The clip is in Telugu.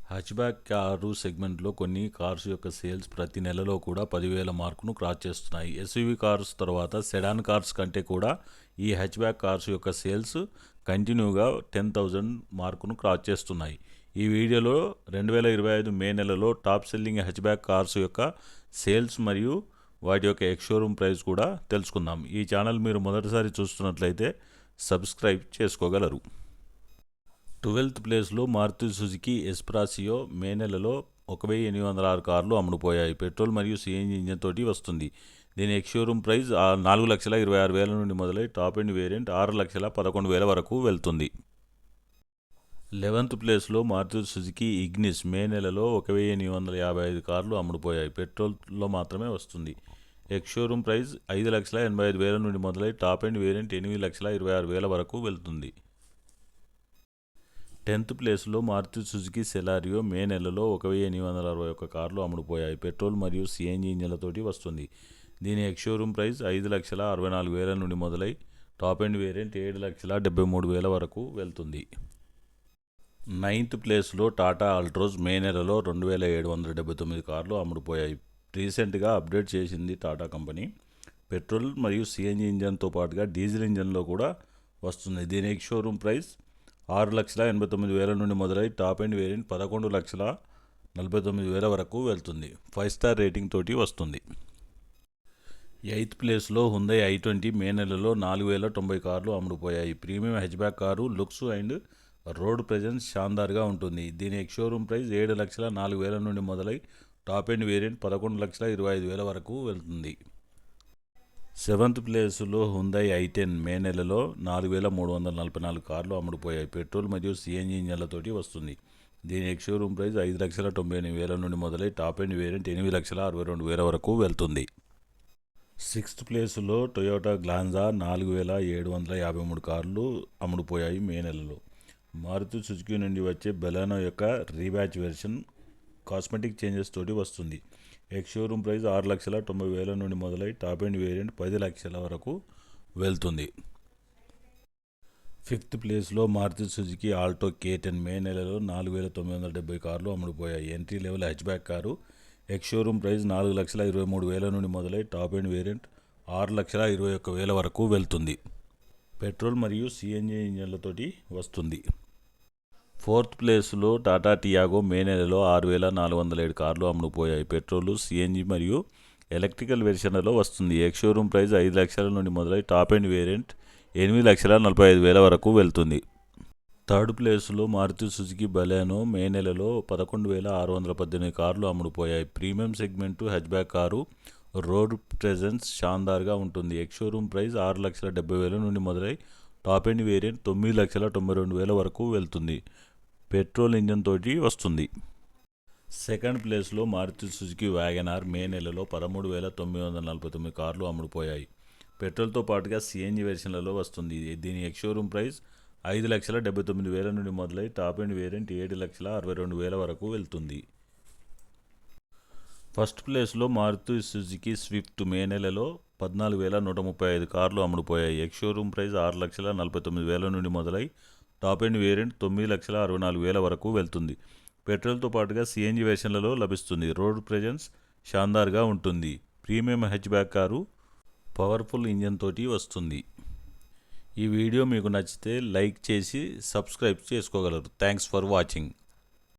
హ్యాచ్‌బ్యాక్ కారు సెగ్మెంట్‌లో కొన్ని కార్స్ యొక్క సేల్స్ ప్రతి నెలలో కూడా 10,000 మార్కును క్రాస్ చేస్తున్నాయి. ఎస్యూవీ కార్స్ తర్వాత సెడాన్ కార్స్ కంటే కూడా ఈ హ్యాచ్‌బ్యాక్ కార్స్ యొక్క సేల్స్ కంటిన్యూగా 10,000 మార్కును క్రాస్ చేస్తున్నాయి. ఈ వీడియోలో 2025 మే నెలలో టాప్ సెల్లింగ్ హ్యాచ్‌బ్యాక్ కార్స్ యొక్క సేల్స్ మరియు వాటి యొక్క ఎక్స్ షోరూమ్ ప్రైస్ కూడా తెలుసుకుందాం. ఈ ఛానల్ మీరు మొదటిసారి చూస్తున్నట్లయితే సబ్స్క్రైబ్ చేసుకోగలరు. 12th ప్లేస్లో మారుతి సుజుకి ఎస్ప్రాసియో మే నెలలో 1,806 కార్లు అమ్ముడుపోయాయి. పెట్రోల్ మరియు సిఎన్జి ఇంజన్ తోటి వస్తుంది. దీని ఎక్స్ షోరూమ్ ప్రైస్ 4,26,000 నుండి మొదలై టాప్ ఎండ్ వేరియంట్ 6,11,000 వరకు వెళ్తుంది. 11th ప్లేస్లో మారుతి సుజుకి ఇగ్నిస్ మే నెలలో 1,855 కార్లు అమ్ముడుపోయాయి. పెట్రోల్లో మాత్రమే వస్తుంది. ఎక్స్ షోరూమ్ ప్రైస్ 5,85,000 నుండి మొదలై టాప్ ఎండ్ వేరియంట్ 8,26,000 వరకు వెళ్తుంది. 10th ప్లేస్లో మారుతి సుజుకి సెలారియో మే నెలలో 1,861 కార్లు అమ్ముడుపోయాయి. పెట్రోల్ మరియు సిఎన్జి ఇంజన్లతోటి వస్తుంది. దీని ఎక్స్ షోరూమ్ ప్రైస్ 5,64,000 నుండి మొదలై టాప్ ఎండ్ వేరియంట్ 7,73,000 వరకు వెళ్తుంది. 9th ప్లేస్లో టాటా అల్ట్రోజ్ మే నెలలో 2,779 కార్లు అమ్ముడుపోయాయి. రీసెంట్గా అప్డేట్ చేసింది టాటా కంపెనీ. పెట్రోల్ మరియు సిఎన్జి ఇంజన్తో పాటుగా డీజిల్ ఇంజన్లో కూడా వస్తుంది. దీని ఎక్స్ షోరూమ్ ప్రైస్ 6,89,000 నుండి మొదలై టాప్ ఎండ్ వేరియంట్ 11,49,000 వరకు వెళ్తుంది. 5 స్టార్ రేటింగ్ తోటి వస్తుంది. 8th ప్లేస్లో హుండై i20 మే నెలలో 4,090 కార్లు అమ్ముడుపోయాయి. Premium hatchback car looks and road presence షాన్దార్గా ఉంటుంది. దీని ఎక్స్ షోరూమ్ ప్రైస్ 7,04,000 నుండి మొదలై టాప్ ఎండ్ వేరియంట్ 11,25,000 వరకు వెళ్తుంది. 7th ప్లేస్లో హుండై i10 మే నెలలో 4,344 కార్లు అమ్ముడుపోయాయి. పెట్రోల్ మరియు సిఎన్జి ఇంజన్లతోటి వస్తుంది. దీని ఎక్స్ షోరూమ్ ప్రైస్ 5,98,000 నుండి మొదలై టాప్ ఎండ్ వేరియంట్ 8,62,000 వరకు వెళ్తుంది. 6th ప్లేస్లో టొయోటా గ్లాన్జా 4,753 కార్లు అమ్ముడుపోయాయి మే నెలలో. మారుతి సుజుకి నుండి వచ్చే బెలెనో యొక్క రీబ్యాచ్ వెర్షన్ కాస్మెటిక్ చేంజెస్ తోటి వస్తుంది. ఎక్స్ షోరూమ్ ప్రైస్ 6,90,000 నుండి మొదలై టాప్ ఎండ్ వేరియంట్ 10,00,000 వరకు వెళ్తుంది. 5th ప్లేస్లో మారుతి సుజుకి ఆల్టో K10 మే నెలలో 4,970 కార్లు అమ్ముడుపోయాయి. Entry level hatchback car. Ex showroom price 4,23,000 నుండి మొదలై టాప్ ఎండ్ వేరియంట్ 6,21,000 వరకు వెళ్తుంది. పెట్రోల్ మరియు సిఎన్జి ఇంజన్లతోటి వస్తుంది. 4th ప్లేస్లో టాటా టియాగో మే నెలలో 6,407 కార్లు అమ్ముడుపోయాయి. పెట్రోల్, సిఎన్జి మరియు ఎలక్ట్రికల్ వెర్షన్లలో వస్తుంది. ఎక్స్ షోరూమ్ ప్రైస్ 5,00,000 నుండి మొదలై టాప్ ఎండ్ వేరియంట్ 8,45,000 వరకు వెళ్తుంది. 3rd ప్లేస్లో మారుతి సుజుకి బలెనో మే నెలలో 11,618 కార్లు అమ్ముడుపోయాయి. Premium segment hatchback car road presence షాన్దార్గా ఉంటుంది. ఎక్స్ షోరూమ్ ప్రైస్ 6,70,000 నుండి మొదలై టాప్ ఎండ్ వేరియంట్ 9,92,000 వరకు వెళ్తుంది. పెట్రోల్ ఇంజన్ తోటి వస్తుంది. 2nd ప్లేస్లో మారుతి సుజుకి వ్యాగనార్ మే నెలలో 13,949 కార్లు అమ్ముడుపోయాయి. పెట్రోల్తో పాటుగా సిఎన్జి వెర్షన్లలో వస్తుంది. దీని ఎక్స్ షోరూమ్ ప్రైస్ 5,79,000 నుండి మొదలై టాప్ ఎండ్ వేరియంట్ 7,62,000 వరకు వెళ్తుంది. 1st ప్లేస్లో మారుతి సుజుకి స్విఫ్ట్ మే నెలలో 14,135 కార్లు అమ్ముడుపోయాయి. ఎక్స్ షోరూమ్ ప్రైస్ 6,49,000 నుండి మొదలై టాప్ ఎండ్ వేరియంట్ 9,64,000 వరకు వెళ్తుంది. పెట్రోల్తో పాటుగా సిఎన్జి వెర్షన్లలో లభిస్తుంది. రోడ్ ప్రెజెన్స్ షాన్దార్గా ఉంటుంది. Premium hatchback car powerful engine తోటి వస్తుంది. ఈ వీడియో మీకు నచ్చితే లైక్ చేసి సబ్స్క్రైబ్ చేసుకోగలరు. Thanks for watching.